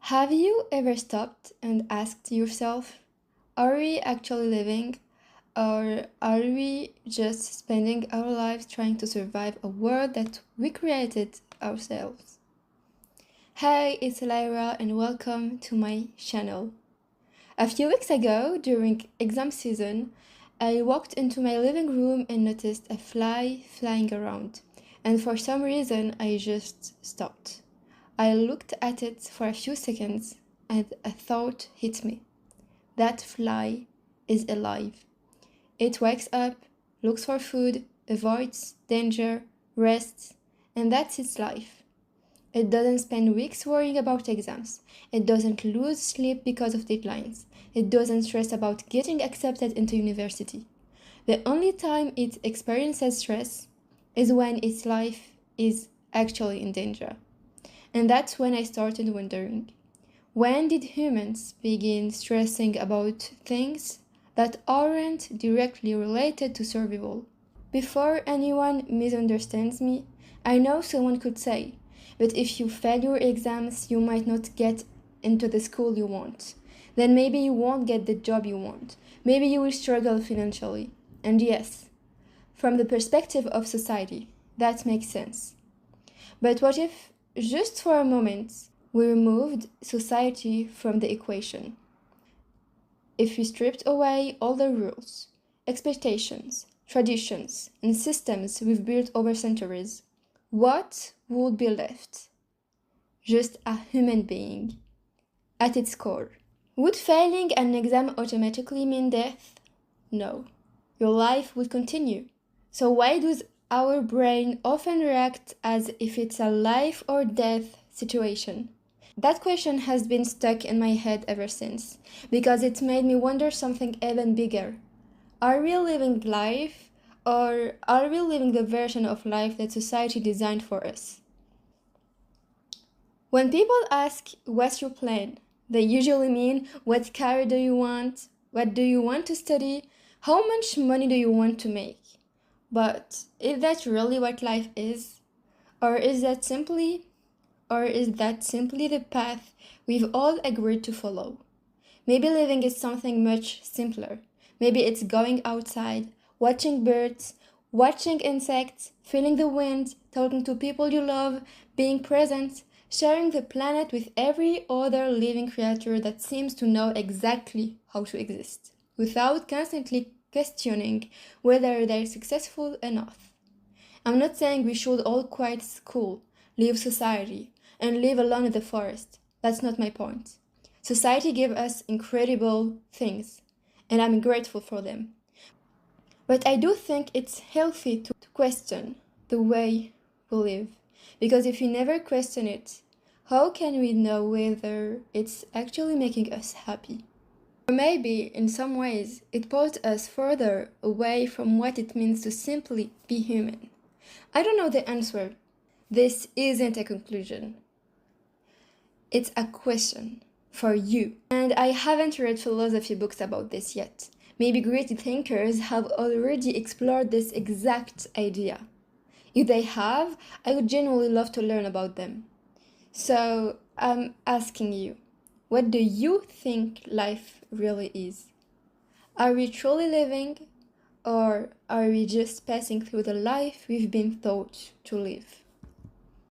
Have you ever stopped and asked yourself, are we actually living, or are we just spending our lives trying to survive a world that we created ourselves? Hey, it's Lyra and welcome to my channel. A few weeks ago, during exam season, I walked into my living room and noticed a fly flying around, and for some reason I just stopped. I looked at it for a few seconds and a thought hit me. That fly is alive. It wakes up, looks for food, avoids danger, rests, and that's its life. It doesn't spend weeks worrying about exams. It doesn't lose sleep because of deadlines. It doesn't stress about getting accepted into university. The only time it experiences stress is when its life is actually in danger. And that's when I started wondering, when did humans begin stressing about things that aren't directly related to survival? Before anyone misunderstands me, I know someone could say, but if you fail your exams, you might not get into the school you want. Then maybe you won't get the job you want. Maybe you will struggle financially. And yes, from the perspective of society, that makes sense. But what if, just for a moment, we removed society from the equation? If we stripped away all the rules, expectations, traditions, and systems we've built over centuries, what would be left? Just a human being, at its core. Would failing an exam automatically mean death? No. Your life would continue. So why does our brain often react as if it's a life or death situation? That question has been stuck in my head ever since, because it made me wonder something even bigger. Are we living life, or are we living the version of life that society designed for us? When people ask, what's your plan? They usually mean, what career do you want? What do you want to study? How much money do you want to make? But is that really what life is? Or is that simply the path we've all agreed to follow? Maybe living is something much simpler. Maybe it's going outside, watching birds, watching insects, feeling the wind, talking to people you love, being present, sharing the planet with every other living creature that seems to know exactly how to exist, without constantly questioning whether they're successful enough. I'm not saying we should all quit school, leave society, and live alone in the forest. That's not my point. Society gave us incredible things, and I'm grateful for them. But I do think it's healthy to question the way we live, because if we never question it, how can we know whether it's actually making us happy? Or maybe, in some ways, it pulls us further away from what it means to simply be human. I don't know the answer. This isn't a conclusion. It's a question for you. And I haven't read philosophy books about this yet. Maybe great thinkers have already explored this exact idea. If they have, I would genuinely love to learn about them. So, I'm asking you, what do you think life really is? Are we truly living, or are we just passing through the life we've been taught to live?